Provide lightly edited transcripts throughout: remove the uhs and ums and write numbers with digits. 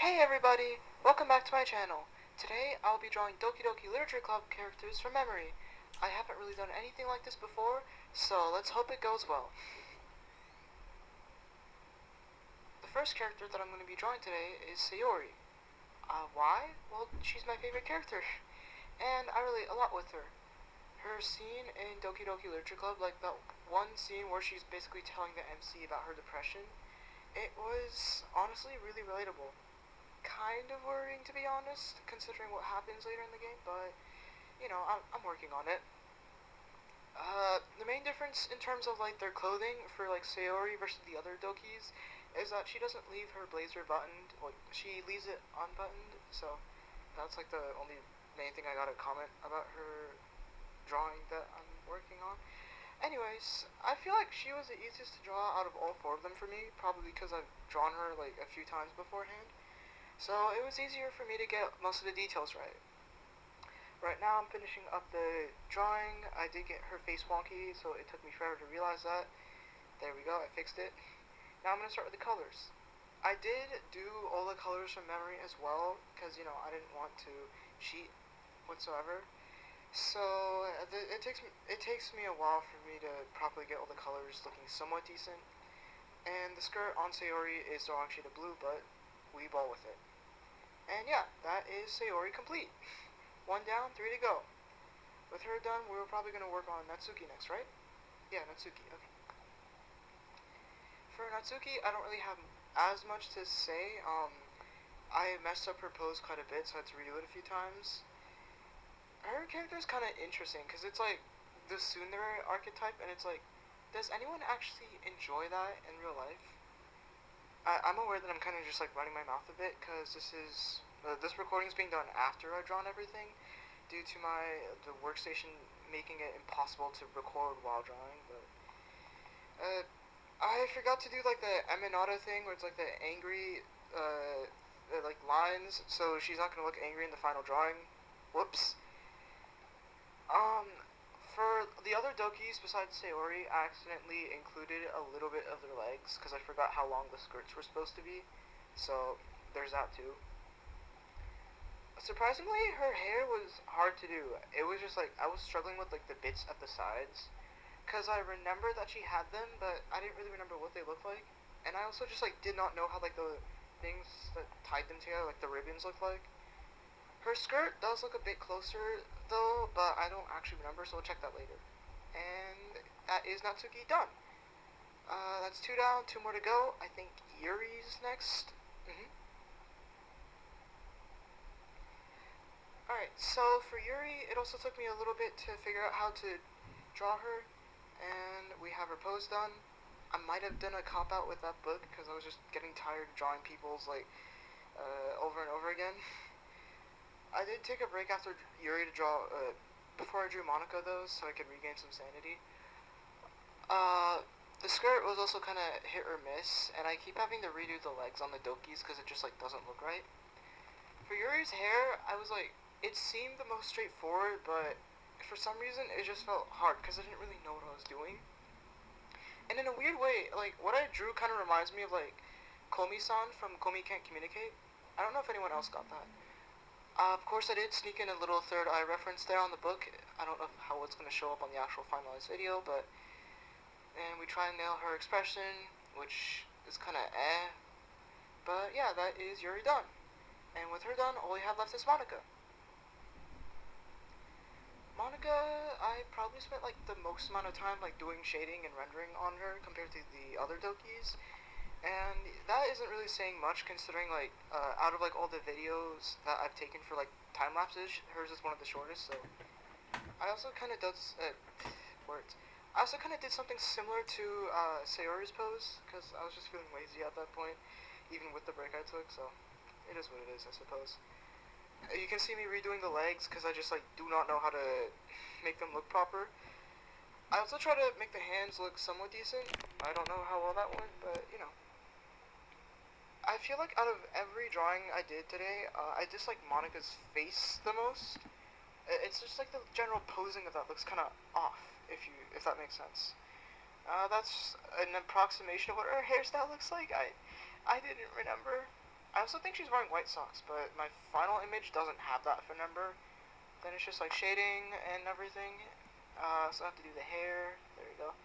Hey everybody! Welcome back to my channel. Today I'll be drawing Doki Doki Literature Club characters from memory. I haven't really done anything like this before, so let's hope it goes well. The first character that I'm going to be drawing today is Sayori. Why? Well, she's my favorite character, and I relate a lot with her. Her scene in Doki Doki Literature Club, like that one scene where she's basically telling the MC about her depression, it was honestly really relatable. Kind of worrying, to be honest, considering what happens later in the game, but I'm working on it. The main difference in terms of like their clothing for like Sayori versus the other Dokis is that she doesn't leave her blazer buttoned. Like she leaves it unbuttoned, so that's like the only main thing I gotta comment about her drawing that I'm working on. Anyways, I feel like she was the easiest to draw out of all four of them for me, probably because I've drawn her like a few times beforehand. So it was easier for me to get most of the details right. Right now I'm finishing up the drawing. I did get her face wonky, so it took me forever to realize that. There we go, I fixed it. Now I'm going to start with the colors. I did do all the colors from memory as well, because, I didn't want to cheat whatsoever. So it takes me a while for me to properly get all the colors looking somewhat decent. And the skirt on Sayori is the wrong shade of blue, but we ball with it. And yeah, that is Sayori complete. One down, three to go. With her done, we're probably going to work on Natsuki next, right? Yeah, Natsuki, okay. For Natsuki, I don't really have as much to say. I messed up her pose quite a bit, so I had to redo it a few times. Her character is kind of interesting, because it's like the tsundere archetype, and it's like, does anyone actually enjoy that in real life? I'm aware that I'm kind of just like running my mouth a bit, because this recording is being done after I've drawn everything, due to the workstation making it impossible to record while drawing. But I forgot to do like the Eminata thing, where it's like the angry like lines, so she's not gonna look angry in the final drawing. Whoops. Um, for the other Dokis besides Sayori, I accidentally included a little bit of their legs because I forgot how long the skirts were supposed to be. So there's that too. Surprisingly, her hair was hard to do. It was just like I was struggling with like the bits at the sides, cause I remember that she had them, but I didn't really remember what they looked like, and I also just like did not know how like the things that tied them together, like the ribbons, looked like. Her skirt does look a bit closer though, but I don't actually remember, so we'll check that later. And that is Natsuki done. That's two down, two more to go. I think Yuri's next. Alright, so for Yuri, it also took me a little bit to figure out how to draw her, and we have her pose done. I might have done a cop-out with that book, because I was just getting tired of drawing people's, over and over again. I did take a break after Yuri to draw, before I drew Monica, though, so I could regain some sanity. Uh, the skirt was also kind of hit or miss, and I keep having to redo the legs on the Dokis because it just, doesn't look right. For Yuri's hair, I was it seemed the most straightforward, but for some reason it just felt hard because I didn't really know what I was doing. And in a weird way, what I drew kind of reminds me of Komi-san from Komi Can't Communicate. I don't know if anyone else got that. Of course, I did sneak in a little third eye reference there on the book. I don't know how it's going to show up on the actual finalized video, but and we try and nail her expression, which is kind of eh. But yeah, that is Yuri done. And with her done, all we have left is Monica. Monica, I probably spent the most amount of time doing shading and rendering on her compared to the other Dokis. And that isn't really saying much considering out of all the videos that I've taken for time lapses, hers is one of the shortest. So I also kind of does words. I also kind of did something similar to Sayori's pose because I was just feeling lazy at that point, even with the break I took. So it is what it is, I suppose. You can see me redoing the legs because I just do not know how to make them look proper. I also try to make the hands look somewhat decent. I don't know how well that went, but I feel like out of every drawing I did today, I dislike Monica's face the most. It's just the general posing of that looks kind of off, if that makes sense. That's an approximation of what her hairstyle looks like. I didn't remember. I also think she's wearing white socks, but my final image doesn't have that phone number. Then it's just like shading and everything. So I have to do the hair. There you go.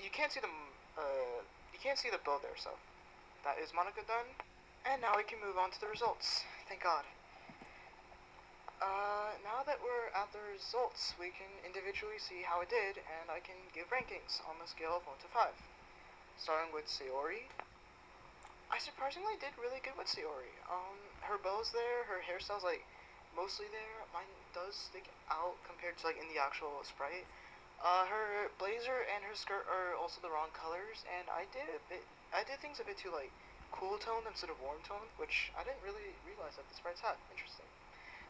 You can't see the build there, so that is Monica done. And now we can move on to the results. Thank God. Now that we're at the results, we can individually see how it did, and I can give rankings on the scale of 1 to 5. Starting with Sayori, I surprisingly did really good with Sayori. Her bow's there, her hairstyle's like mostly there. Mine does stick out compared to like in the actual sprite. Her blazer and her skirt are also the wrong colors, and I did things a bit too like cool toned instead of warm toned, which I didn't really realize that the sprites had. Interesting.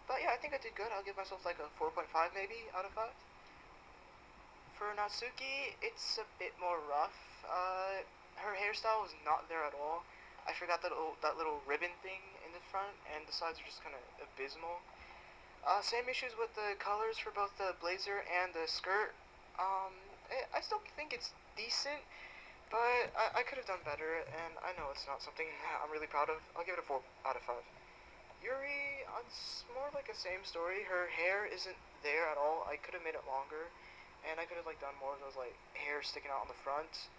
But yeah, I think I did good. I'll give myself like a 4.5 maybe out of 5. For Natsuki, it's a bit more rough. Her hairstyle was not there at all. I forgot that little ribbon thing in the front, and the sides are just kind of abysmal. Same issues with the colors for both the blazer and the skirt. I still think it's decent, but I could have done better, and I know it's not something I'm really proud of. I'll give it a 4 out of 5. Yuri, it's more like a same story. Her hair isn't there at all. I could have made it longer, and I could have like done more of those like hair sticking out on the front.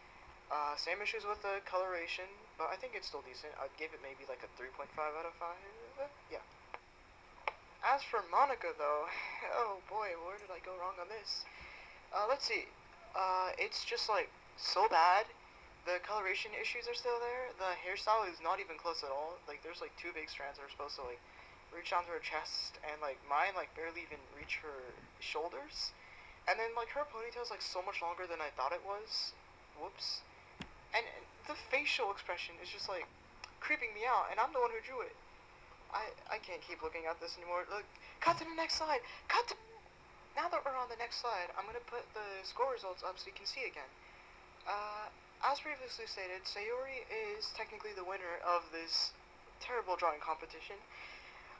Same issues with the coloration, but I think it's still decent. I'd give it maybe like a 3.5 out of 5. Yeah. As for Monica though, oh boy, where did I go wrong on this? Let's see. It's just like so bad. The coloration issues are still there. The hairstyle is not even close at all. Like there's like two big strands that are supposed to like reach onto her chest, and like mine like barely even reach her shoulders. And then like her ponytail's like so much longer than I thought it was. Whoops. And the facial expression is just like creeping me out, and I'm the one who drew it. I can't keep looking at this anymore. Look, cut to the next slide. Cut to. Now that we're on the next slide, I'm gonna put the score results up so you can see again. As previously stated, Sayori is technically the winner of this terrible drawing competition.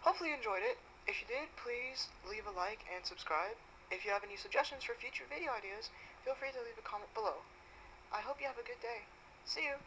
Hopefully you enjoyed it. If you did, please leave a like and subscribe. If you have any suggestions for future video ideas, feel free to leave a comment below. I hope you have a good day. See you!